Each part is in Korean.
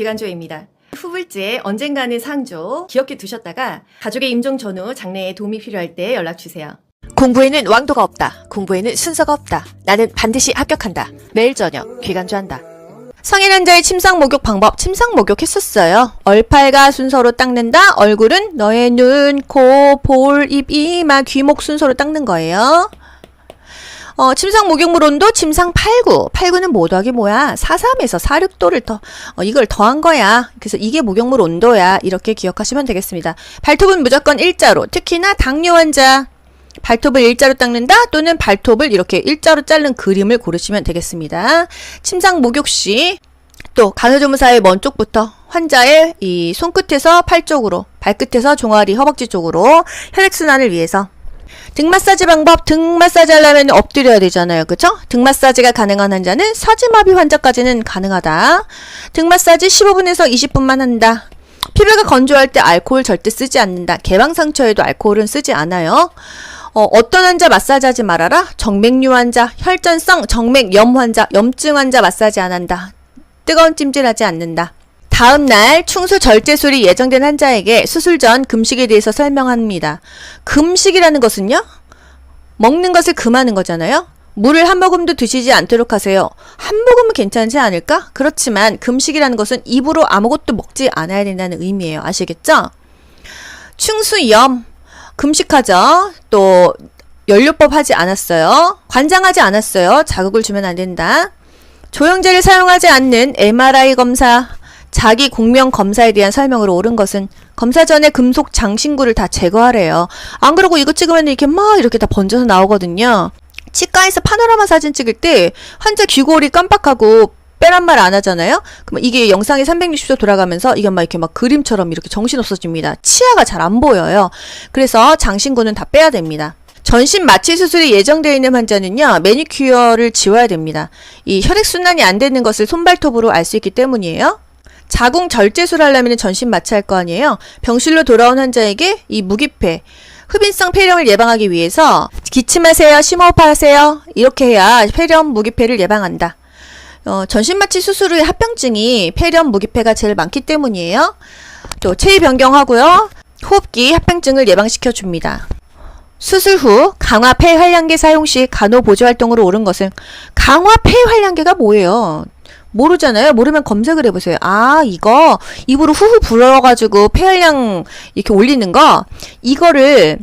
귀간조입니다. 후불제 언젠가는 상조 기억해 두셨다가 가족의 임종 전후 장래에 도움이 필요할 때 연락주세요. 공부에는 왕도가 없다. 공부에는 순서가 없다. 나는 반드시 합격한다. 매일 저녁 귀간조한다. 성인 환자의 침상 목욕 방법, 침상 목욕했었어요. 얼팔과 순서로 닦는다. 얼굴은 너의 눈, 코, 볼, 입, 이마, 귀목 순서로 닦는 거예요. 침상 목욕물 온도 침상 89. 89는 뭐 더하기 뭐야? 43에서 46도를 이걸 더한 거야. 그래서 이게 목욕물 온도야. 이렇게 기억하시면 되겠습니다. 발톱은 무조건 일자로. 특히나 당뇨 환자. 발톱을 일자로 닦는다 또는 발톱을 이렇게 일자로 자른 그림을 고르시면 되겠습니다. 침상 목욕 시 또 간호조무사의 먼 쪽부터 환자의 이 손끝에서 팔 쪽으로, 발끝에서 종아리, 허벅지 쪽으로 혈액순환을 위해서. 등 마사지 방법, 등 마사지 하려면 엎드려야 되잖아요. 그쵸? 등 마사지가 가능한 환자는 사지마비 환자까지는 가능하다. 등 마사지 15분에서 20분만 한다. 피부가 건조할 때 알코올 절대 쓰지 않는다. 개방 상처에도 알코올은 쓰지 않아요. 어떤 환자 마사지 하지 말아라? 정맥류 환자, 혈전성 정맥염 환자, 염증 환자 마사지 안 한다. 뜨거운 찜질하지 않는다. 다음날 충수 절제술이 예정된 환자에게 수술 전 금식에 대해서 설명합니다. 금식이라는 것은요? 먹는 것을 금하는 거잖아요. 물을 한 모금도 드시지 않도록 하세요. 한 모금은 괜찮지 않을까? 그렇지만 금식이라는 것은 입으로 아무것도 먹지 않아야 된다는 의미예요. 아시겠죠? 충수염 금식하죠. 또 연료법 하지 않았어요. 관장하지 않았어요. 자극을 주면 안 된다. 조영제를 사용하지 않는 MRI 검사, 자기 공명 검사에 대한 설명으로 옳은 것은 검사 전에 금속 장신구를 다 제거하래요. 안 그러고 이거 찍으면 이렇게 다 번져서 나오거든요. 치과에서 파노라마 사진 찍을 때 환자 귀골이 깜빡하고 빼란 말 안 하잖아요? 그럼 이게 영상이 360도 돌아가면서 이게 이렇게 그림처럼 이렇게 정신없어집니다. 치아가 잘 안 보여요. 그래서 장신구는 다 빼야 됩니다. 전신 마취 수술이 예정되어 있는 환자는요, 매니큐어를 지워야 됩니다. 이 혈액순환이 안 되는 것을 손발톱으로 알 수 있기 때문이에요. 자궁 절제술 하려면 전신 마취할 거 아니에요? 병실로 돌아온 환자에게 이 무기폐, 흡인성 폐렴을 예방하기 위해서 기침하세요, 심호흡하세요. 이렇게 해야 폐렴, 무기폐를 예방한다. 전신 마취 수술 후의 합병증이 폐렴, 무기폐가 제일 많기 때문이에요. 또 체위 변경하고요. 호흡기 합병증을 예방시켜 줍니다. 수술 후 강화 폐활량계 사용 시 간호 보조 활동으로 옳은 것은 강화 폐활량계가 뭐예요? 모르잖아요. 모르면 검색을 해보세요. 아, 이거 입으로 후후 불어가지고 폐활량 이렇게 올리는 거, 이거를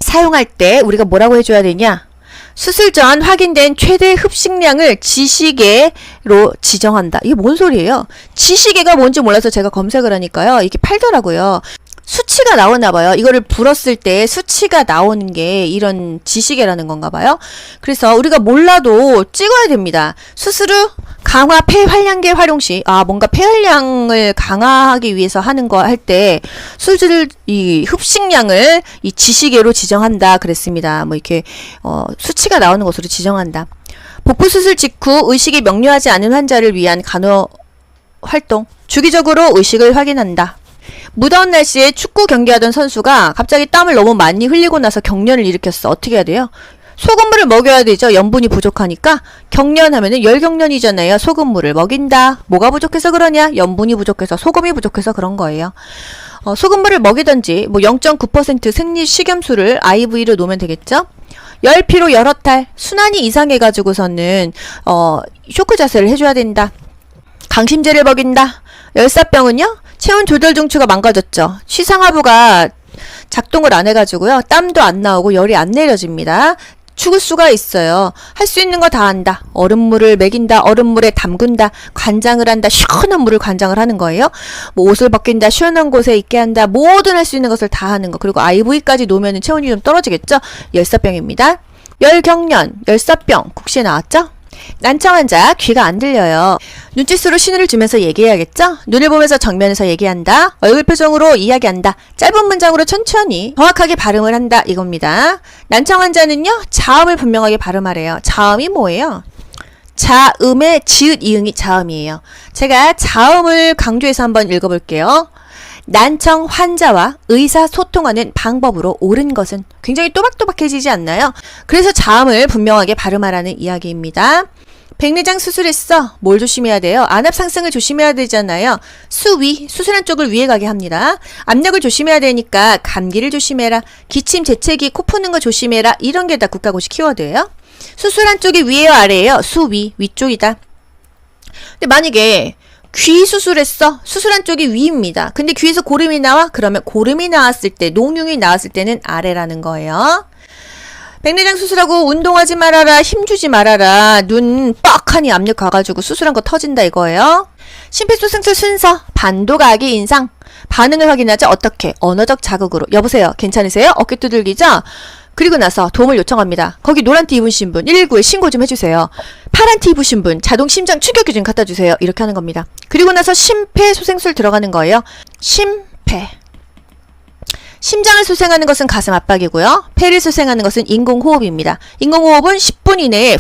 사용할 때 우리가 뭐라고 해줘야 되냐? 수술 전 확인된 최대 흡식량을 지시계로 지정한다. 이게 뭔 소리예요? 지시계가 뭔지 몰라서 제가 검색을 하니까요. 이렇게 팔더라고요. 수치가 나오나 봐요. 이거를 불었을 때 수치가 나오는 게 이런 지시계라는 건가 봐요. 그래서 우리가 몰라도 찍어야 됩니다. 수술 후 강화 폐활량계 활용 시, 뭔가 폐활량을 강화하기 위해서 하는 거 할 때 수술 이 흡식량을 이 지시계로 지정한다 그랬습니다. 이렇게 수치가 나오는 것으로 지정한다. 복부 수술 직후 의식이 명료하지 않은 환자를 위한 간호 활동, 주기적으로 의식을 확인한다. 무더운 날씨에 축구 경기하던 선수가 갑자기 땀을 너무 많이 흘리고 나서 경련을 일으켰어. 어떻게 해야 돼요? 소금물을 먹여야 되죠. 염분이 부족하니까. 경련하면은 열경련이잖아요. 소금물을 먹인다. 뭐가 부족해서 그러냐? 염분이 부족해서, 소금이 부족해서 그런 거예요. 소금물을 먹이던지 0.9% 생리 식염수를 IV로 놓으면 되겠죠. 열, 피로, 열허탈, 순환이 이상해가지고서는 쇼크 자세를 해줘야 된다. 강심제를 먹인다. 열사병은요? 체온 조절 중추가 망가졌죠. 시상하부가 작동을 안 해가지고요. 땀도 안 나오고 열이 안 내려집니다. 죽을 수가 있어요. 할 수 있는 거 다 한다. 얼음물을 먹인다. 얼음물에 담근다. 관장을 한다. 시원한 물을 관장을 하는 거예요. 옷을 벗긴다. 시원한 곳에 있게 한다. 모든 할 수 있는 것을 다 하는 거. 그리고 IV까지 놓으면 체온이 좀 떨어지겠죠. 열사병입니다. 열경련, 열사병, 국시에 나왔죠? 난청 환자, 귀가 안 들려요. 눈짓으로 신호를 주면서 얘기해야겠죠? 눈을 보면서 정면에서 얘기한다. 얼굴 표정으로 이야기한다. 짧은 문장으로 천천히 정확하게 발음을 한다. 이겁니다. 난청 환자는요, 자음을 분명하게 발음하래요. 자음이 뭐예요? 자음의 지읒, 이응이 자음이에요. 제가 자음을 강조해서 한번 읽어볼게요. 난청 환자와 의사소통하는 방법으로 옳은 것은, 굉장히 또박또박해지지 않나요? 그래서 자음을 분명하게 발음하라는 이야기입니다. 백내장 수술했어. 뭘 조심해야 돼요? 안압 상승을 조심해야 되잖아요. 수위, 수술한 쪽을 위에 가게 합니다. 압력을 조심해야 되니까 감기를 조심해라. 기침, 재채기, 코 푸는 거 조심해라. 이런 게 다 국가고시 키워드예요. 수술한 쪽이 위에요, 아래예요? 수위, 위쪽이다. 근데 만약에 귀 수술했어. 수술한 쪽이 위입니다. 근데 귀에서 고름이 나와? 그러면 고름이 나왔을 때, 녹흉이 나왔을 때는 아래라는 거예요. 백내장 수술하고 운동하지 말아라, 힘주지 말아라, 눈 뻑하니 압력 가가지고 수술한 거 터진다 이거예요. 심폐소생술 순서, 반도가기 인상, 반응을 확인하자. 어떻게? 언어적 자극으로. 여보세요, 괜찮으세요? 어깨 두들기죠? 그리고 나서 도움을 요청합니다. 거기 노란 티 입으신 분 119에 신고 좀 해주세요. 파란 티 입으신 분 자동 심장 추격기 좀 갖다 주세요. 이렇게 하는 겁니다. 그리고 나서 심폐소생술 들어가는 거예요. 심폐. 심장을 수생하는 것은 가슴 압박이고요. 폐를 수생하는 것은 인공호흡입니다. 인공호흡은 10분 이내에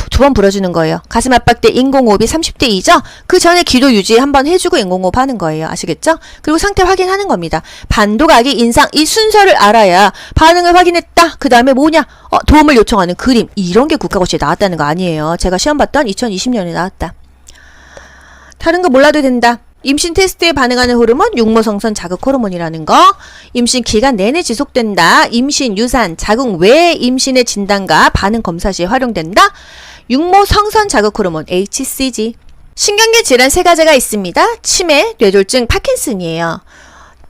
두 번 불어주는 거예요. 가슴 압박 때 인공호흡이 30대 2죠? 그 전에 기도 유지 한번 해주고 인공호흡 하는 거예요. 아시겠죠? 그리고 상태 확인하는 겁니다. 반도가기 인상 이 순서를 알아야 반응을 확인했다. 그 다음에 뭐냐? 도움을 요청하는 그림. 이런 게 국가고시에 나왔다는 거 아니에요. 제가 시험 봤던 2020년에 나왔다. 다른 거 몰라도 된다. 임신 테스트에 반응하는 호르몬 육모성선 자극 호르몬이라는 거. 임신 기간 내내 지속된다. 임신 유산 자궁 외 임신의 진단과 반응 검사 시에 활용된다. 육모성선 자극 호르몬 HCG. 신경계 질환 3가지가 있습니다. 치매, 뇌졸중, 파킨슨이에요.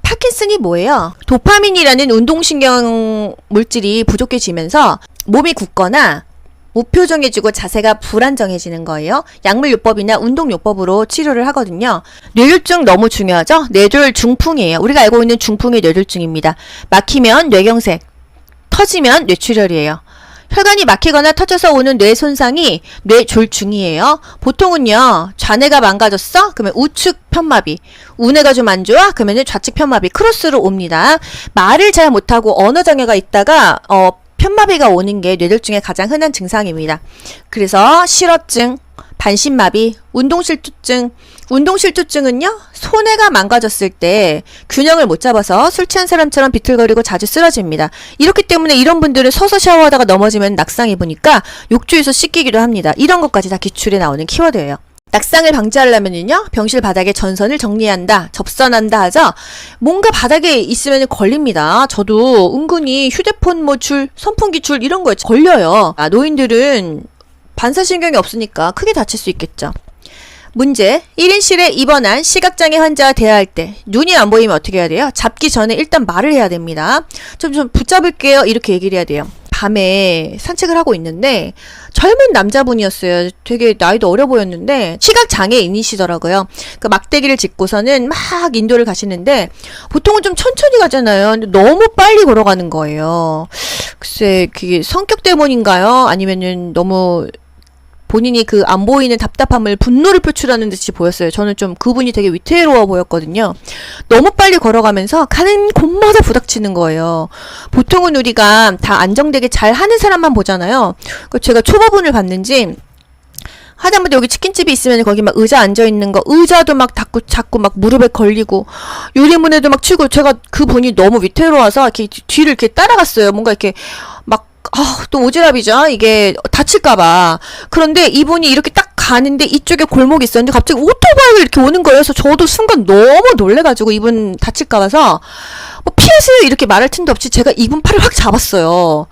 파킨슨이 뭐예요? 도파민이라는 운동신경 물질이 부족해지면서 몸이 굳거나 무표정해지고 자세가 불안정해지는 거예요. 약물요법이나 운동요법으로 치료를 하거든요. 뇌졸중 너무 중요하죠? 뇌졸 중풍이에요. 우리가 알고 있는 중풍이 뇌졸중입니다. 막히면 뇌경색, 터지면 뇌출혈이에요. 혈관이 막히거나 터져서 오는 뇌 손상이 뇌졸중이에요. 보통은요, 좌뇌가 망가졌어? 그러면 우측 편마비. 우뇌가 좀 안 좋아? 그러면 좌측 편마비. 크로스로 옵니다. 말을 잘 못하고 언어장애가 있다가, 편마비가 오는 게 뇌졸중의 가장 흔한 증상입니다. 그래서 실어증, 반신마비, 운동실투증. 운동실투증은요, 손해가 망가졌을 때 균형을 못 잡아서 술 취한 사람처럼 비틀거리고 자주 쓰러집니다. 이렇기 때문에 이런 분들은 서서 샤워하다가 넘어지면 낙상 입으니까 욕조에서 씻기기도 합니다. 이런 것까지 다 기출에 나오는 키워드예요. 낙상을 방지하려면요, 병실 바닥에 전선을 정리한다, 접선한다 하죠. 뭔가 바닥에 있으면 걸립니다. 저도 은근히 휴대폰 줄, 선풍기 줄 이런 거에 걸려요. 노인들은 반사신경이 없으니까 크게 다칠 수 있겠죠. 문제, 1인실에 입원한 시각장애 환자와 대화할 때 눈이 안 보이면 어떻게 해야 돼요? 잡기 전에 일단 말을 해야 됩니다. 좀 붙잡을게요. 이렇게 얘기를 해야 돼요. 밤에 산책을 하고 있는데 젊은 남자분이었어요. 되게 나이도 어려 보였는데 시각장애인이시더라고요. 그 막대기를 짚고서는 막 인도를 가시는데 보통은 좀 천천히 가잖아요. 근데 너무 빨리 걸어가는 거예요. 글쎄 그게 성격 때문인가요? 아니면은 너무 본인이 그 안 보이는 답답함을 분노를 표출하는 듯이 보였어요. 저는 좀 그분이 되게 위태로워 보였거든요. 너무 빨리 걸어가면서 가는 곳마다 부닥치는 거예요. 보통은 우리가 다 안정되게 잘 하는 사람만 보잖아요. 제가 초보분을 봤는지 하다못해 여기 치킨집이 있으면 거기 막 의자 앉아있는 거, 의자도 막 자꾸 막 무릎에 걸리고, 유리문에도 막 치고, 제가 그분이 너무 위태로워서 이렇게 뒤를 이렇게 따라갔어요. 뭔가 이렇게 막, 또 오지랖이죠. 이게 다칠까봐. 그런데 이분이 이렇게 딱 가는데 이쪽에 골목이 있었는데 갑자기 오토바이가 이렇게 오는 거예요. 그래서 저도 순간 너무 놀래가지고 이분 다칠까봐서 뭐 피하세요 이렇게 말할 틈도 없이 제가 이분 팔을 확 잡았어요.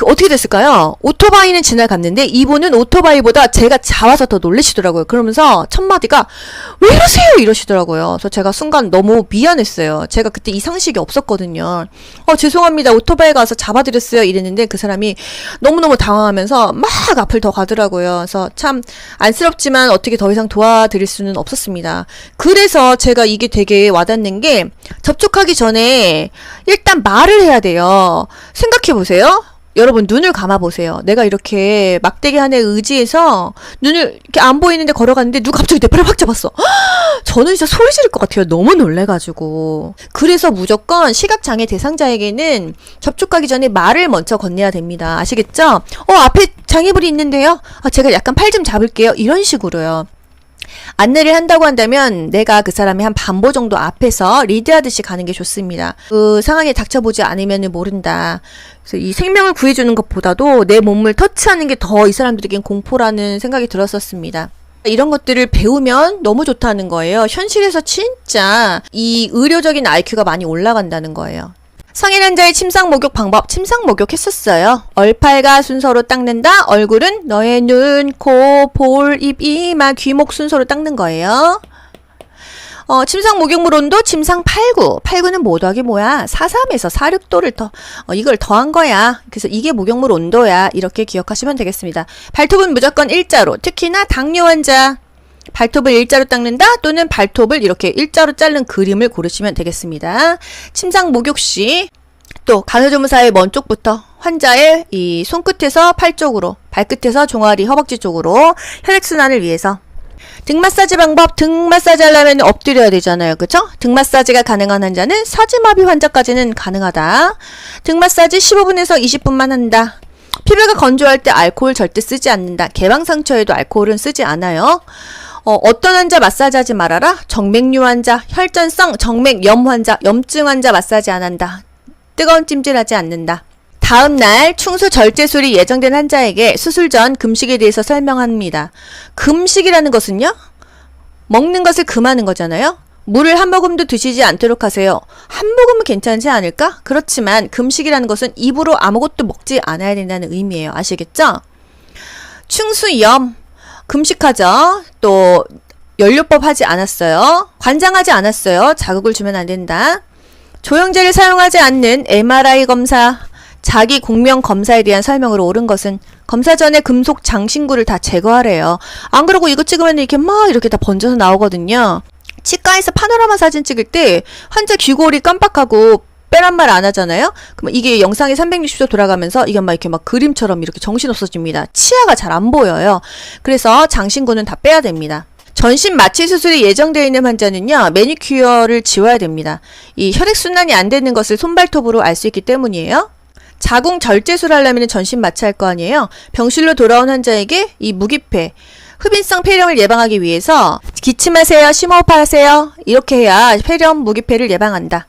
어떻게 됐을까요? 오토바이는 지나갔는데 이분은 오토바이보다 제가 잡아서 더 놀라시더라고요. 그러면서 첫 마디가 왜 이러세요? 이러시더라고요. 그래서 제가 순간 너무 미안했어요. 제가 그때 이 상식이 없었거든요. 죄송합니다. 오토바이 가서 잡아드렸어요. 이랬는데 그 사람이 너무너무 당황하면서 막 앞을 더 가더라고요. 그래서 참 안쓰럽지만 어떻게 더 이상 도와드릴 수는 없었습니다. 그래서 제가 이게 되게 와닿는 게 접촉하기 전에 일단 말을 해야 돼요. 생각해보세요. 여러분 눈을 감아보세요. 내가 이렇게 막대기 하나에 의지해서 눈을 이렇게 안 보이는데 걸어갔는데 누가 갑자기 내 팔을 확 잡았어. 저는 진짜 소리 지를 것 같아요. 너무 놀래가지고. 그래서 무조건 시각장애 대상자에게는 접촉하기 전에 말을 먼저 건네야 됩니다. 아시겠죠? 앞에 장애물이 있는데요. 제가 약간 팔 좀 잡을게요. 이런 식으로요. 안내를 한다고 한다면 내가 그 사람의 한 반보 정도 앞에서 리드하듯이 가는 게 좋습니다. 그 상황에 닥쳐보지 않으면 모른다. 그래서 이 생명을 구해주는 것보다도 내 몸을 터치하는 게 더 이 사람들에겐 공포라는 생각이 들었었습니다. 이런 것들을 배우면 너무 좋다는 거예요. 현실에서 진짜 이 의료적인 IQ가 많이 올라간다는 거예요. 성인 환자의 침상 목욕 방법, 침상 목욕 했었어요. 얼팔과 순서로 닦는다. 얼굴은 너의 눈, 코, 볼, 입, 이마, 귀목 순서로 닦는 거예요. 침상 목욕물 온도 침상 8구. 8구는 뭐 더하기 뭐야? 43에서 46도를 이걸 더한 거야. 그래서 이게 목욕물 온도야. 이렇게 기억하시면 되겠습니다. 발톱은 무조건 일자로. 특히나 당뇨 환자. 발톱을 일자로 닦는다 또는 발톱을 이렇게 일자로 자른 그림을 고르시면 되겠습니다. 침상 목욕 시 또 간호조무사의 먼 쪽부터 환자의 이 손끝에서 팔 쪽으로, 발끝에서 종아리, 허벅지 쪽으로 혈액순환을 위해서. 등 마사지 방법, 등 마사지 하려면 엎드려야 되잖아요. 그쵸? 등 마사지가 가능한 환자는 사지마비 환자까지는 가능하다. 등 마사지 15분에서 20분만 한다. 피부가 건조할 때 알코올 절대 쓰지 않는다. 개방 상처에도 알코올은 쓰지 않아요. 어떤 환자 마사지 하지 말아라? 정맥류 환자, 혈전성 정맥염 환자, 염증 환자 마사지 안 한다. 뜨거운 찜질하지 않는다. 다음 날 충수 절제술이 예정된 환자에게 수술 전 금식에 대해서 설명합니다. 금식이라는 것은요? 먹는 것을 금하는 거잖아요. 물을 한 모금도 드시지 않도록 하세요. 한 모금은 괜찮지 않을까? 그렇지만 금식이라는 것은 입으로 아무것도 먹지 않아야 된다는 의미예요. 아시겠죠? 충수염 금식하죠. 또 연료법 하지 않았어요. 관장하지 않았어요. 자극을 주면 안 된다. 조영제를 사용하지 않는 MRI 검사, 자기 공명 검사에 대한 설명으로 옳은 것은 검사 전에 금속 장신구를 다 제거하래요. 안 그러고 이거 찍으면 이렇게 막 이렇게 다 번져서 나오거든요. 치과에서 파노라마 사진 찍을 때 환자 귀골이 깜빡하고 빼란 말 안 하잖아요. 그럼 이게 영상이 360도 돌아가면서 이게 막 이렇게 막 그림처럼 이렇게 정신없어집니다. 치아가 잘 안 보여요. 그래서 장신구는 다 빼야 됩니다. 전신 마취 수술이 예정되어 있는 환자는요, 매니큐어를 지워야 됩니다. 이 혈액순환이 안 되는 것을 손발톱으로 알 수 있기 때문이에요. 자궁 절제술 하려면 전신 마취할 거 아니에요. 병실로 돌아온 환자에게 이 무기폐, 흡인성 폐렴을 예방하기 위해서 기침하세요, 심호흡하세요. 이렇게 해야 폐렴, 무기폐를 예방한다.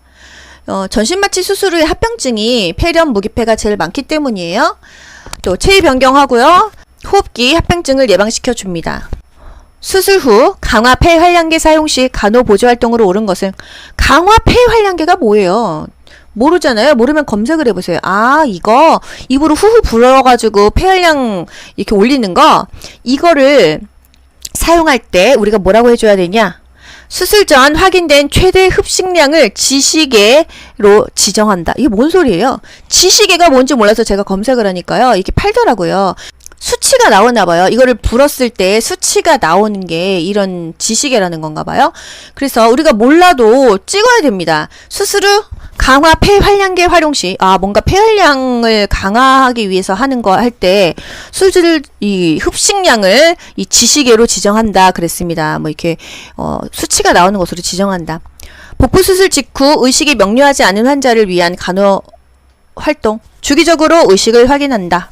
전신 마취 수술 후의 합병증이 폐렴, 무기폐가 제일 많기 때문이에요. 또 체위 변경하고요. 호흡기 합병증을 예방시켜 줍니다. 수술 후 강화 폐활량계 사용 시 간호보조 활동으로 옳은 것은 강화 폐활량계가 뭐예요? 모르잖아요. 모르면 검색을 해보세요. 아, 이거 입으로 후후 불어가지고 폐활량 이렇게 올리는 거, 이거를 사용할 때 우리가 뭐라고 해줘야 되냐? 수술 전 확인된 최대 흡식량을 지시계로 지정한다. 이게 뭔 소리예요? 지시계가 뭔지 몰라서 제가 검색을 하니까요. 이게 팔더라고요. 수치가 나오나 봐요. 이거를 불었을 때 수치가 나오는 게 이런 지시계라는 건가 봐요. 그래서 우리가 몰라도 찍어야 됩니다. 수술 후 강화 폐활량계 활용 시, 뭔가 폐활량을 강화하기 위해서 하는 거 할 때 수술 이 흡식량을 이 지시계로 지정한다 그랬습니다. 뭐 이렇게 수치가 나오는 것으로 지정한다. 복부 수술 직후 의식이 명료하지 않은 환자를 위한 간호 활동, 주기적으로 의식을 확인한다.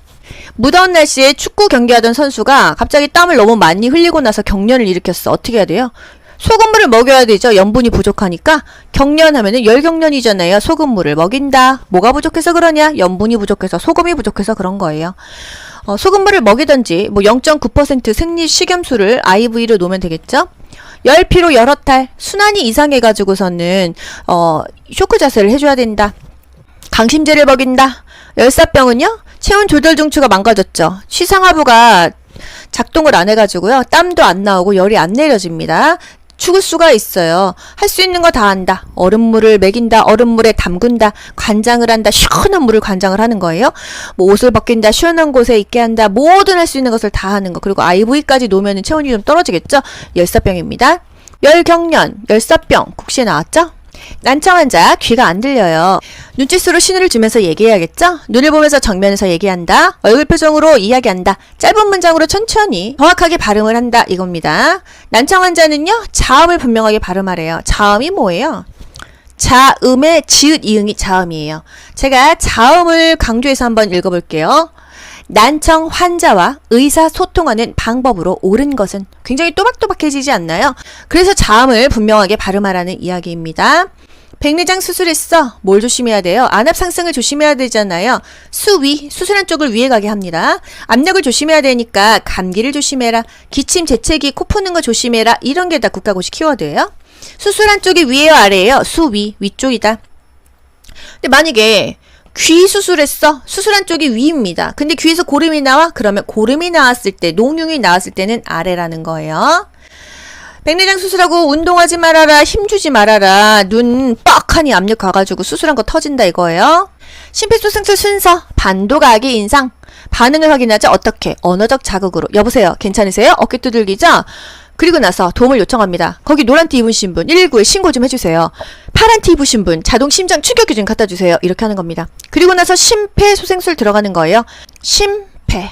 무더운 날씨에 축구 경기하던 선수가 갑자기 땀을 너무 많이 흘리고 나서 경련을 일으켰어. 어떻게 해야 돼요? 소금물을 먹여야 되죠. 염분이 부족하니까. 경련하면은 열경련이잖아요. 소금물을 먹인다. 뭐가 부족해서 그러냐? 염분이 부족해서, 소금이 부족해서 그런 거예요. 소금물을 먹이던지 0.9% 생리 식염수를 IV로 놓으면 되겠죠. 열, 피로, 열허탈, 순환이 이상해가지고서는 쇼크 자세를 해줘야 된다. 강심제를 먹인다. 열사병은요, 체온 조절 중추가 망가졌죠. 시상하부가 작동을 안 해가지고요, 땀도 안 나오고 열이 안 내려집니다. 죽을 수가 있어요. 할 수 있는 거 다 한다. 얼음물을 먹인다. 얼음물에 담근다. 관장을 한다. 시원한 물을 관장을 하는 거예요. 옷을 벗긴다. 시원한 곳에 있게 한다. 모든 할 수 있는 것을 다 하는 거. 그리고 IV까지 놓으면 체온이 좀 떨어지겠죠. 열사병입니다. 열경련, 열사병, 국시에 나왔죠? 난청 환자, 귀가 안 들려요. 눈짓으로 신호를 주면서 얘기해야겠죠? 눈을 보면서 정면에서 얘기한다. 얼굴 표정으로 이야기한다. 짧은 문장으로 천천히 정확하게 발음을 한다. 이겁니다. 난청 환자는요, 자음을 분명하게 발음하래요. 자음이 뭐예요? 자음의 지읒, 이응이 자음이에요. 제가 자음을 강조해서 한번 읽어볼게요. 난청 환자와 의사소통하는 방법으로 옳은 것은 굉장히 또박또박해지지 않나요? 그래서 자음을 분명하게 발음하라는 이야기입니다. 백내장 수술했어. 뭘 조심해야 돼요? 안압 상승을 조심해야 되잖아요. 수위, 수술한 쪽을 위에 가게 합니다. 압력을 조심해야 되니까 감기를 조심해라. 기침, 재채기, 코 푸는 거 조심해라. 이런 게 다 국가고시 키워드예요. 수술한 쪽이 위에요, 아래예요? 수위, 위쪽이다. 근데 만약에 귀 수술했어. 수술한 쪽이 위입니다. 근데 귀에서 고름이 나와? 그러면 고름이 나왔을 때, 녹흉이 나왔을 때는 아래라는 거예요. 백내장 수술하고 운동하지 말아라, 힘주지 말아라, 눈 뻑하니 압력 가가지고 수술한 거 터진다 이거예요. 심폐소생술 순서, 반도각의 인상, 반응을 확인하죠. 어떻게? 언어적 자극으로. 여보세요, 괜찮으세요? 어깨 두들기죠? 그리고 나서 도움을 요청합니다. 거기 노란 티 입으신 분 119에 신고 좀 해주세요. 파란 티 입으신 분 자동 심장 추격기 좀 갖다 주세요. 이렇게 하는 겁니다. 그리고 나서 심폐소생술 들어가는 거예요. 심폐.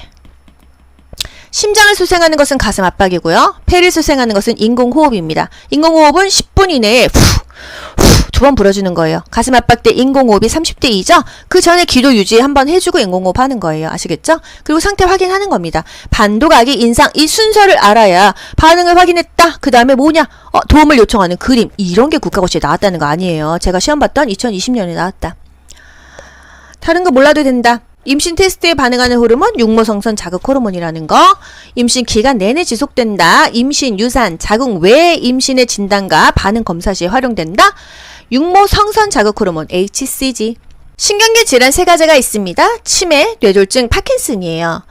심장을 소생하는 것은 가슴 압박이고요. 폐를 소생하는 것은 인공호흡입니다. 인공호흡은 10분 이내에 두 번 불어주는 거예요. 가슴 압박 때 인공호흡이 30대 2죠? 그 전에 기도 유지 한번 해주고 인공호흡 하는 거예요. 아시겠죠? 그리고 상태 확인하는 겁니다. 반도각이 인상, 이 순서를 알아야 반응을 확인했다. 그 다음에 뭐냐? 도움을 요청하는 그림. 이런 게 국가고시에 나왔다는 거 아니에요. 제가 시험 봤던 2020년에 나왔다. 다른 거 몰라도 된다. 임신 테스트에 반응하는 호르몬, 육모성선 자극 호르몬이라는 거. 임신 기간 내내 지속된다. 임신, 유산, 자궁 외 임신의 진단과 반응 검사 시에 활용된다. 육모성선 자극 호르몬, HCG. 신경계 질환 3가지가 있습니다. 치매, 뇌졸중, 파킨슨이에요.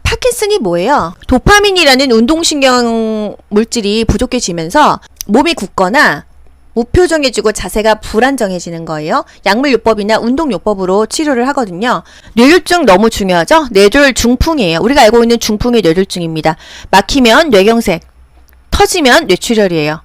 파킨슨이 뭐예요? 도파민이라는 운동신경 물질이 부족해지면서 몸이 굳거나 무표정해지고 자세가 불안정해지는 거예요. 약물요법이나 운동요법으로 치료를 하거든요. 뇌졸중 너무 중요하죠? 뇌졸 중풍이에요. 우리가 알고 있는 중풍이 뇌졸중입니다. 막히면 뇌경색, 터지면 뇌출혈이에요.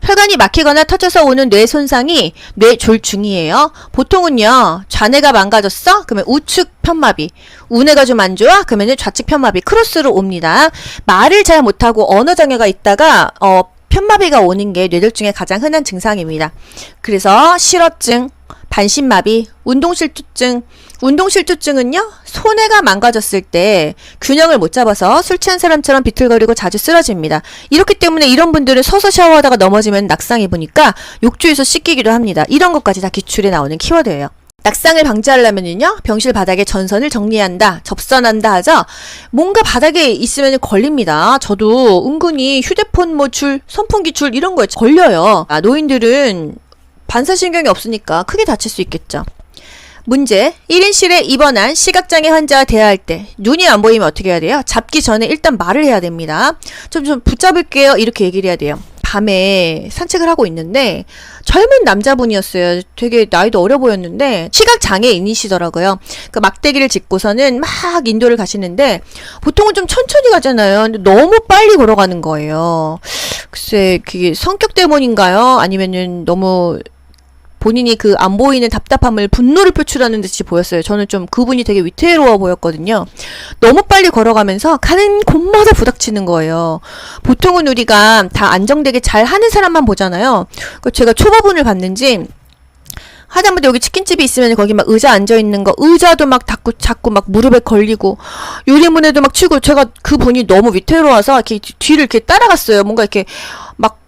혈관이 막히거나 터져서 오는 뇌 손상이 뇌졸중이에요. 보통은요, 좌뇌가 망가졌어? 그러면 우측 편마비. 우뇌가 좀 안 좋아? 그러면 좌측 편마비. 크로스로 옵니다. 말을 잘 못하고 언어장애가 있다가, 편마비가 오는 게 뇌졸중의 가장 흔한 증상입니다. 그래서 실어증, 반신마비, 운동실투증. 운동실투증은요, 손해가 망가졌을 때 균형을 못 잡아서 술 취한 사람처럼 비틀거리고 자주 쓰러집니다. 이렇기 때문에 이런 분들은 서서 샤워하다가 넘어지면 낙상 입으니까 욕조에서 씻기기도 합니다. 이런 것까지 다 기출에 나오는 키워드예요. 낙상을 방지하려면요, 병실 바닥에 전선을 정리한다, 접선한다 하죠. 뭔가 바닥에 있으면 걸립니다. 저도 은근히 휴대폰 줄, 선풍기 줄 이런 거에 걸려요. 노인들은 반사신경이 없으니까 크게 다칠 수 있겠죠. 문제, 1인실에 입원한 시각장애 환자와 대화할 때 눈이 안 보이면 어떻게 해야 돼요? 잡기 전에 일단 말을 해야 됩니다. 좀 붙잡을게요. 이렇게 얘기를 해야 돼요. 밤에 산책을 하고 있는데 젊은 남자분이었어요. 되게 나이도 어려 보였는데 시각장애인이시더라고요. 그 막대기를 짚고서는 막 인도를 가시는데 보통은 좀 천천히 가잖아요. 근데 너무 빨리 걸어가는 거예요. 글쎄 그게 성격 때문인가요? 아니면은 너무 본인이 그 안 보이는 답답함을 분노를 표출하는 듯이 보였어요. 저는 좀 그분이 되게 위태로워 보였거든요. 너무 빨리 걸어가면서 가는 곳마다 부닥치는 거예요. 보통은 우리가 다 안정되게 잘 하는 사람만 보잖아요. 제가 초보분을 봤는지 하다못해 여기 치킨집이 있으면 거기 막 의자 앉아있는 거, 의자도 막 자꾸 막 무릎에 걸리고, 유리문에도 막 치고, 제가 그분이 너무 위태로워서 이렇게 뒤를 이렇게 따라갔어요. 뭔가 이렇게 막,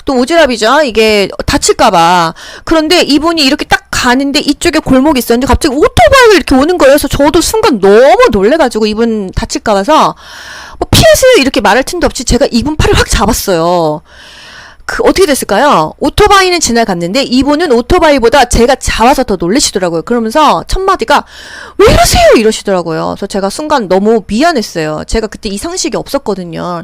또 오지랖이죠. 이게 다칠까봐. 그런데 이분이 이렇게 딱 가는데 이쪽에 골목이 있었는데 갑자기 오토바이가 이렇게 오는 거예요. 그래서 저도 순간 너무 놀래가지고 이분 다칠까봐서, 피하세요! 이렇게 말할 틈도 없이 제가 이분 팔을 확 잡았어요. 어떻게 됐을까요? 오토바이는 지나갔는데 이분은 오토바이보다 제가 잡아서 더 놀라시더라고요. 그러면서 첫 마디가 왜 이러세요? 이러시더라고요. 그래서 제가 순간 너무 미안했어요. 제가 그때 이 상식이 없었거든요.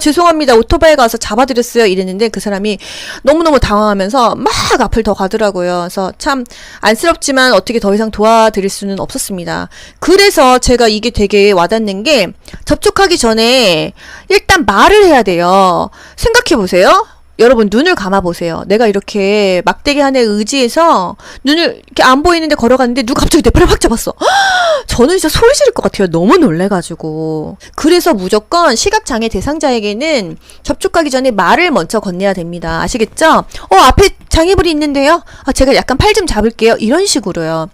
죄송합니다. 오토바이 가서 잡아드렸어요. 이랬는데 그 사람이 너무너무 당황하면서 막 앞을 더 가더라고요. 그래서 참 안쓰럽지만 어떻게 더 이상 도와드릴 수는 없었습니다. 그래서 제가 이게 되게 와닿는 게 접촉하기 전에 일단 말을 해야 돼요. 생각해보세요. 여러분 눈을 감아보세요. 내가 이렇게 막대기 하나에 의지해서 눈을 이렇게 안 보이는데 걸어갔는데 누가 갑자기 내 팔을 확 잡았어. 저는 진짜 소리 지를 것 같아요. 너무 놀래가지고. 그래서 무조건 시각장애 대상자에게는 접촉하기 전에 말을 먼저 건네야 됩니다. 아시겠죠? 앞에 장애물이 있는데요. 제가 약간 팔 좀 잡을게요. 이런 식으로요.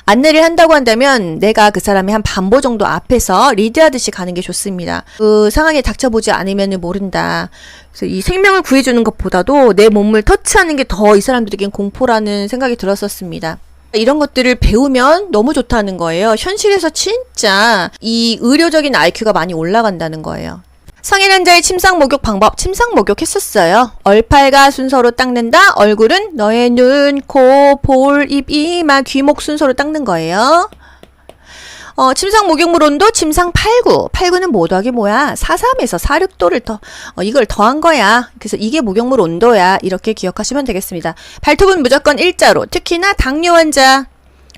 안내를 한다고 한다면 내가 그 사람의 한 반보 정도 앞에서 리드하듯이 가는 게 좋습니다. 그 상황에 닥쳐보지 않으면 모른다. 그래서 이 생명을 구해주는 것보다도 내 몸을 터치하는 게 더 이 사람들에겐 공포라는 생각이 들었었습니다. 이런 것들을 배우면 너무 좋다는 거예요. 현실에서 진짜 이 의료적인 IQ가 많이 올라간다는 거예요. 성인 환자의 침상 목욕 방법, 침상 목욕했었어요. 얼팔과 순서로 닦는다. 얼굴은 너의 눈, 코, 볼, 입, 이마, 귀, 목 순서로 닦는 거예요. 침상 목욕물 온도 침상 8구. 8구는 뭐 더하기 뭐야? 43에서 46도를 이걸 더한 거야. 그래서 이게 목욕물 온도야. 이렇게 기억하시면 되겠습니다. 발톱은 무조건 일자로. 특히나 당뇨 환자.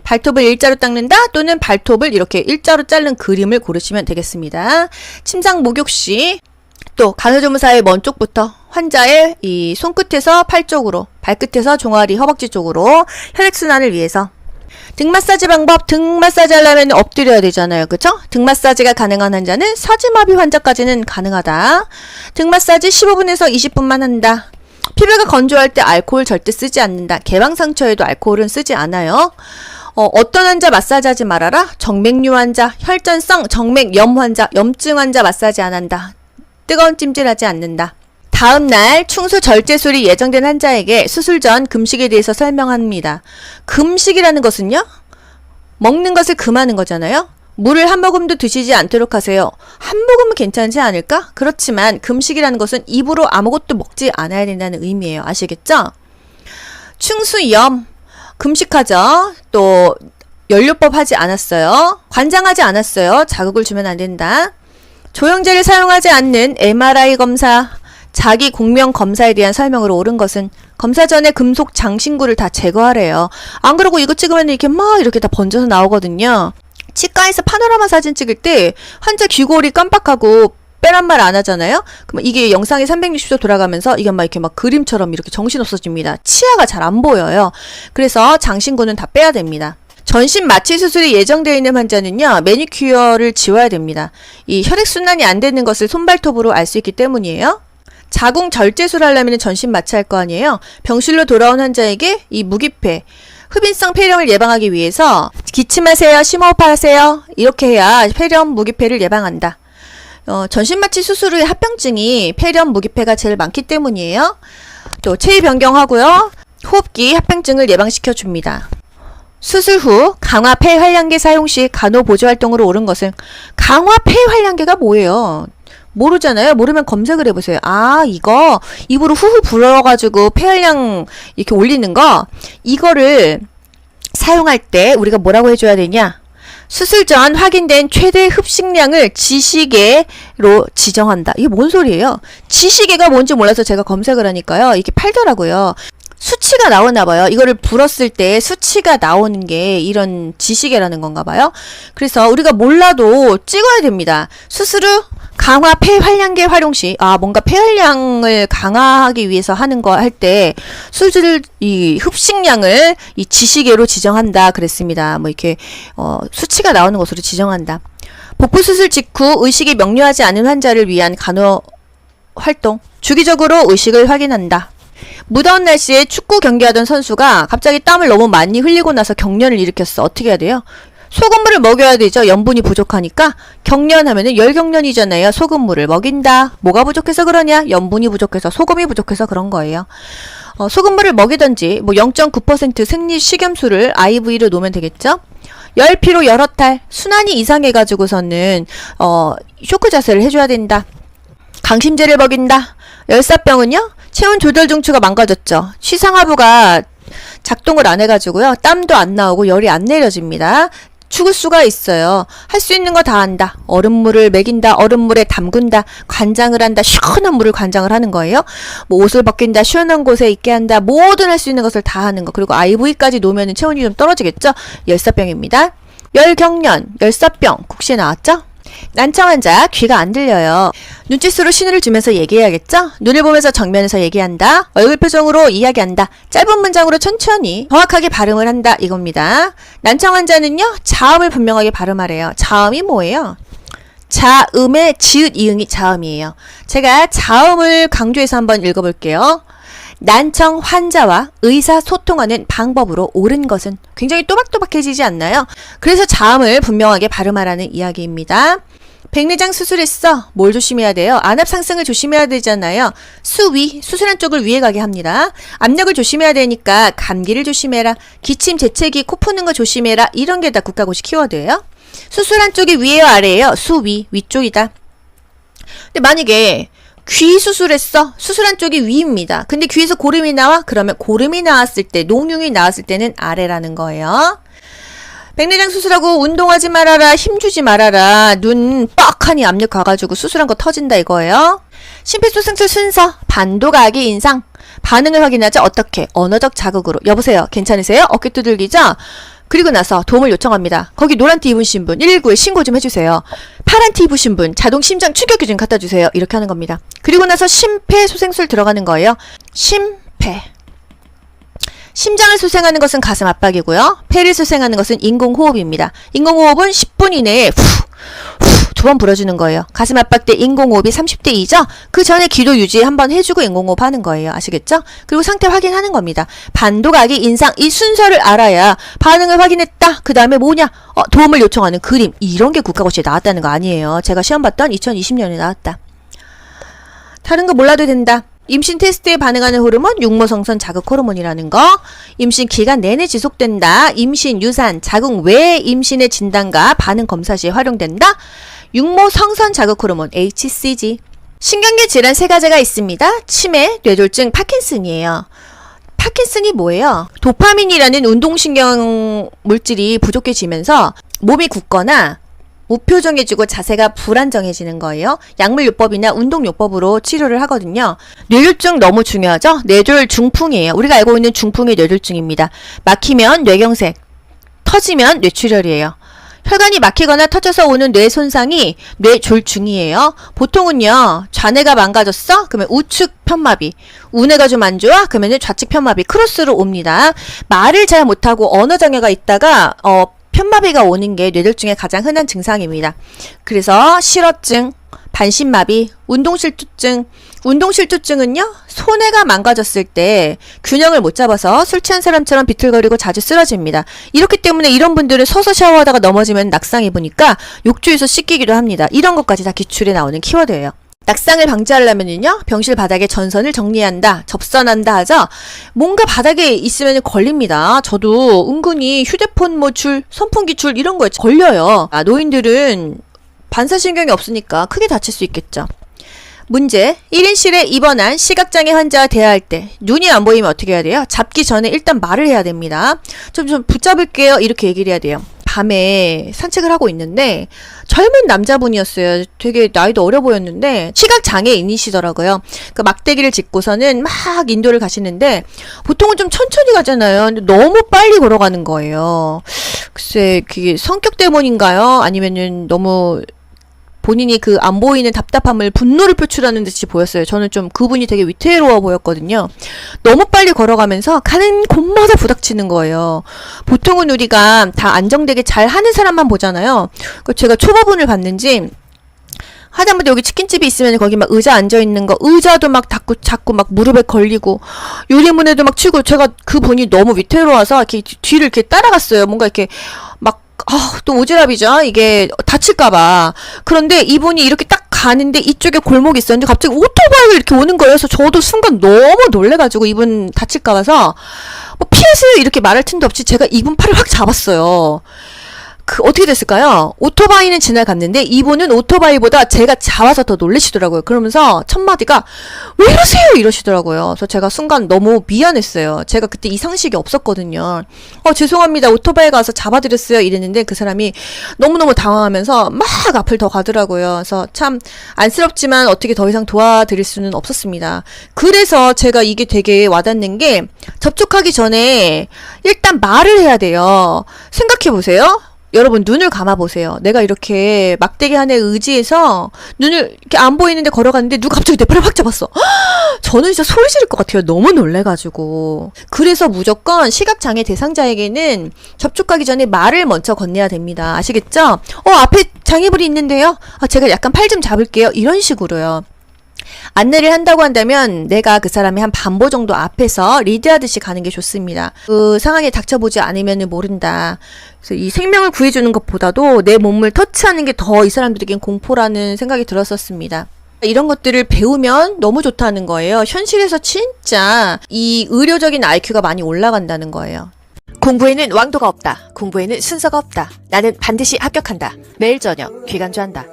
발톱을 일자로 닦는다 또는 발톱을 이렇게 일자로 자른 그림을 고르시면 되겠습니다. 침상 목욕 시 또 간호조무사의 먼 쪽부터 환자의 이 손끝에서 팔 쪽으로, 발끝에서 종아리, 허벅지 쪽으로 혈액순환을 위해서 등 마사지 방법, 등 마사지 하려면 엎드려야 되잖아요. 그쵸? 등 마사지가 가능한 환자는 사지마비 환자까지는 가능하다. 등 마사지 15분에서 20분만 한다. 피부가 건조할 때 알코올 절대 쓰지 않는다. 개방 상처에도 알코올은 쓰지 않아요. 어떤 환자 마사지 하지 말아라? 정맥류 환자, 혈전성 정맥염 환자, 염증 환자 마사지 안 한다. 뜨거운 찜질하지 않는다. 다음 날 충수 절제술이 예정된 환자에게 수술 전 금식에 대해서 설명합니다. 금식이라는 것은요? 먹는 것을 금하는 거잖아요. 물을 한 모금도 드시지 않도록 하세요. 한 모금은 괜찮지 않을까? 그렇지만 금식이라는 것은 입으로 아무것도 먹지 않아야 된다는 의미예요. 아시겠죠? 충수염 금식하죠. 또 연료법 하지 않았어요. 관장하지 않았어요. 자극을 주면 안 된다. 조영제를 사용하지 않는 MRI 검사, 자기 공명 검사에 대한 설명으로 옳은 것은 검사 전에 금속 장신구를 다 제거하래요. 안 그러고 이거 찍으면 이렇게 막 이렇게 다 번져서 나오거든요. 치과에서 파노라마 사진 찍을 때 환자 귀골이 깜빡하고 빼란 말 안 하잖아요? 그럼 이게 영상이 360도 돌아가면서 이게 막 이렇게 막 그림처럼 이렇게 정신없어집니다. 치아가 잘 안 보여요. 그래서 장신구는 다 빼야 됩니다. 전신 마취 수술이 예정되어 있는 환자는요, 매니큐어를 지워야 됩니다. 이 혈액순환이 안 되는 것을 손발톱으로 알 수 있기 때문이에요. 자궁 절제술 하려면 전신 마취할 거 아니에요? 병실로 돌아온 환자에게 이 무기폐, 흡인성 폐렴을 예방하기 위해서 기침하세요, 심호흡하세요. 이렇게 해야 폐렴, 무기폐를 예방한다. 전신 마취 수술 후의 합병증이 폐렴, 무기폐가 제일 많기 때문이에요. 또 체위 변경하고요. 호흡기 합병증을 예방시켜 줍니다. 수술 후 강화 폐활량계 사용 시 간호보조활동으로 옳은 것은 강화 폐활량계가 뭐예요? 모르잖아요. 모르면 검색을 해보세요. 아, 이거 입으로 후후 불어가지고 폐활량 이렇게 올리는 거, 이거를 사용할 때 우리가 뭐라고 해줘야 되냐? 수술 전 확인된 최대 흡식량을 지시계로 지정한다. 이게 뭔 소리예요? 지시계가 뭔지 몰라서 제가 검색을 하니까요. 이게 팔더라고요. 수치가 나오나 봐요. 이거를 불었을 때 수치가 나오는 게 이런 지시계라는 건가 봐요. 그래서 우리가 몰라도 찍어야 됩니다. 수술 후 강화 폐활량계 활용 시, 뭔가 폐활량을 강화하기 위해서 하는 거 할 때 수술 이 흡식량을 이 지시계로 지정한다 그랬습니다. 뭐 이렇게 수치가 나오는 것으로 지정한다. 복부 수술 직후 의식이 명료하지 않은 환자를 위한 간호 활동. 주기적으로 의식을 확인한다. 무더운 날씨에 축구 경기하던 선수가 갑자기 땀을 너무 많이 흘리고 나서 경련을 일으켰어. 어떻게 해야 돼요? 소금물을 먹여야 되죠. 염분이 부족하니까. 경련하면은 열경련이잖아요. 소금물을 먹인다. 뭐가 부족해서 그러냐? 염분이 부족해서, 소금이 부족해서 그런 거예요. 소금물을 먹이던지 뭐 0.9% 생리 식염수를 IV로 놓으면 되겠죠. 열, 피로, 여러 탈, 순환이 이상해가지고서는 쇼크 자세를 해줘야 된다. 강심제를 먹인다. 열사병은요? 체온 조절 중추가 망가졌죠. 시상하부가 작동을 안 해가지고요. 땀도 안 나오고 열이 안 내려집니다. 죽을 수가 있어요. 할 수 있는 거 다 한다. 얼음물을 먹인다. 얼음물에 담근다. 관장을 한다. 시원한 물을 관장을 하는 거예요. 뭐 옷을 벗긴다. 시원한 곳에 있게 한다. 뭐든 할 수 있는 것을 다 하는 거. 그리고 IV까지 놓으면 체온이 좀 떨어지겠죠. 열사병입니다. 열경련, 열사병, 국시에 나왔죠? 난청 환자, 귀가 안 들려요. 눈짓으로 신호를 주면서 얘기해야겠죠? 눈을 보면서 정면에서 얘기한다. 얼굴 표정으로 이야기한다. 짧은 문장으로 천천히 정확하게 발음을 한다. 이겁니다. 난청 환자는요, 자음을 분명하게 발음하래요. 자음이 뭐예요? 자음의 지읒, 이응이 자음이에요. 제가 자음을 강조해서 한번 읽어볼게요. 난청 환자와 의사소통하는 방법으로 옳은 것은 굉장히 또박또박해지지 않나요? 그래서 자음을 분명하게 발음하라는 이야기입니다. 백내장 수술했어. 뭘 조심해야 돼요? 안압 상승을 조심해야 되잖아요. 수위, 수술한 쪽을 위에 가게 합니다. 압력을 조심해야 되니까 감기를 조심해라. 기침, 재채기, 코 푸는 거 조심해라. 이런 게 다 국가고시 키워드예요. 수술한 쪽이 위에요, 아래예요? 수위, 위쪽이다. 근데 만약에 귀 수술했어. 수술한 쪽이 위입니다. 근데 귀에서 고름이 나와? 그러면 고름이 나왔을 때, 농흉이 나왔을 때는 아래라는 거예요. 백내장 수술하고 운동하지 말아라, 힘주지 말아라, 눈 뻑하니 압력 가가지고 수술한 거 터진다 이거예요. 심폐소생술 순서, 반도가기 인상, 반응을 확인하자. 어떻게? 언어적 자극으로. 여보세요, 괜찮으세요? 어깨 두들기죠? 그리고 나서 도움을 요청합니다. 거기 노란 티 입으신 분 119에 신고 좀 해주세요. 파란 티 입으신 분 자동 심장 추격기 좀 갖다 주세요. 이렇게 하는 겁니다. 그리고 나서 심폐소생술 들어가는 거예요. 심폐. 심장을 수생하는 것은 가슴 압박이고요. 폐를 수생하는 것은 인공호흡입니다. 인공호흡은 10분 이내에 두 번 불어주는 거예요. 가슴 압박 때 인공호흡이 30대 2죠? 그 전에 기도 유지 한번 해주고 인공호흡 하는 거예요. 아시겠죠? 그리고 상태 확인하는 겁니다. 반도가기 인상 이 순서를 알아야 반응을 확인했다. 그 다음에 뭐냐? 도움을 요청하는 그림. 이런 게 국가고시에 나왔다는 거 아니에요. 제가 시험 봤던 2020년에 나왔다. 다른 거 몰라도 된다. 임신 테스트에 반응하는 호르몬, 육모성선 자극 호르몬이라는 거. 임신 기간 내내 지속된다. 임신, 유산, 자궁 외 임신의 진단과 반응 검사 시에 활용된다. 육모성선 자극 호르몬, HCG. 신경계 질환 3가지가 있습니다. 치매, 뇌졸중, 파킨슨이에요. 파킨슨이 뭐예요? 도파민이라는 운동신경 물질이 부족해지면서 몸이 굳거나 무표정해지고 자세가 불안정해지는 거예요. 약물요법이나 운동요법으로 치료를 하거든요. 뇌졸중 너무 중요하죠? 뇌졸 중풍이에요. 우리가 알고 있는 중풍이 뇌졸중입니다. 막히면 뇌경색, 터지면 뇌출혈이에요. 혈관이 막히거나 터져서 오는 뇌 손상이 뇌졸중이에요. 보통은요, 좌뇌가 망가졌어? 그러면 우측 편마비. 우뇌가 좀 안 좋아? 그러면 좌측 편마비. 크로스로 옵니다. 말을 잘 못하고 언어장애가 있다가, 편마비가 오는 게 뇌졸중의 가장 흔한 증상입니다. 그래서 실어증, 반신마비, 운동실투증. 운동실투증은요, 손해가 망가졌을 때 균형을 못 잡아서 술 취한 사람처럼 비틀거리고 자주 쓰러집니다. 이렇기 때문에 이런 분들은 서서 샤워하다가 넘어지면 낙상 입으니까 욕조에서 씻기기도 합니다. 이런 것까지 다 기출에 나오는 키워드예요. 낙상을 방지하려면요, 병실 바닥에 전선을 정리한다, 접선한다 하죠. 뭔가 바닥에 있으면 걸립니다. 저도 은근히 휴대폰 줄, 선풍기 줄 이런 거에 걸려요. 노인들은 반사신경이 없으니까 크게 다칠 수 있겠죠. 문제, 1인실에 입원한 시각장애 환자와 대화할 때 눈이 안 보이면 어떻게 해야 돼요? 잡기 전에 일단 말을 해야 됩니다. 좀 붙잡을게요. 이렇게 얘기를 해야 돼요. 밤에 산책을 하고 있는데 젊은 남자분이었어요. 되게 나이도 어려 보였는데 시각장애인이시더라고요. 그 막대기를 짚고서는 막 인도를 가시는데 보통은 좀 천천히 가잖아요. 근데 너무 빨리 걸어가는 거예요. 글쎄 그게 성격 때문인가요? 아니면은 너무 본인이 그 안 보이는 답답함을 분노를 표출하는 듯이 보였어요. 저는 좀 그분이 되게 위태로워 보였거든요. 너무 빨리 걸어가면서 가는 곳마다 부닥치는 거예요. 보통은 우리가 다 안정되게 잘 하는 사람만 보잖아요. 제가 초보분을 봤는지 하다못해 여기 치킨집이 있으면 거기 막 의자 앉아있는 거 의자도 막 자꾸 막 무릎에 걸리고 유리문에도 막 치고 제가 그분이 너무 위태로워서 이렇게 뒤를 이렇게 따라갔어요. 뭔가 이렇게 막 또 오지랖이죠. 이게 다칠까봐. 그런데 이분이 이렇게 딱 가는데 이쪽에 골목이 있었는데 갑자기 오토바이가 이렇게 오는 거예요. 그래서 저도 순간 너무 놀래가지고 이분 다칠까봐서 피하세요 이렇게 말할 틈도 없이 제가 이분 팔을 확 잡았어요. 어떻게 됐을까요? 오토바이는 지나갔는데 이분은 오토바이보다 제가 잡아서 더 놀라시더라고요. 그러면서 첫 마디가 왜 이러세요? 이러시더라고요. 그래서 제가 순간 너무 미안했어요. 제가 그때 이 상식이 없었거든요. 죄송합니다. 오토바이 가서 잡아드렸어요. 이랬는데 그 사람이 너무너무 당황하면서 막 앞을 더 가더라고요. 그래서 참 안쓰럽지만 어떻게 더 이상 도와드릴 수는 없었습니다. 그래서 제가 이게 되게 와닿는 게 접촉하기 전에 일단 말을 해야 돼요. 생각해보세요. 여러분 눈을 감아보세요. 내가 이렇게 막대기 안에 의지해서 눈을 이렇게 안 보이는데 걸어갔는데 누가 갑자기 내 팔을 확 잡았어. 저는 진짜 소리 지를 것 같아요. 너무 놀래가지고. 그래서 무조건 시각장애 대상자에게는 접촉하기 전에 말을 먼저 건네야 됩니다. 아시겠죠? 앞에 장애물이 있는데요. 제가 약간 팔 좀 잡을게요. 이런 식으로요. 안내를 한다고 한다면 내가 그 사람의 한 반보 정도 앞에서 리드하듯이 가는 게 좋습니다. 그 상황에 닥쳐보지 않으면 모른다. 그래서 이 생명을 구해주는 것보다도 내 몸을 터치하는 게 더 이 사람들에겐 공포라는 생각이 들었었습니다. 이런 것들을 배우면 너무 좋다는 거예요. 현실에서 진짜 이 의료적인 IQ가 많이 올라간다는 거예요. 공부에는 왕도가 없다. 공부에는 순서가 없다. 나는 반드시 합격한다. 매일 저녁 귀간주한다.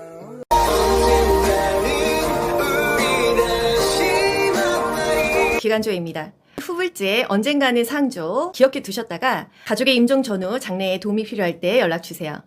기간조입니다. 후불제 언젠가는 상조 기억해 두셨다가 가족의 임종 전후 장래에 도움이 필요할 때 연락 주세요.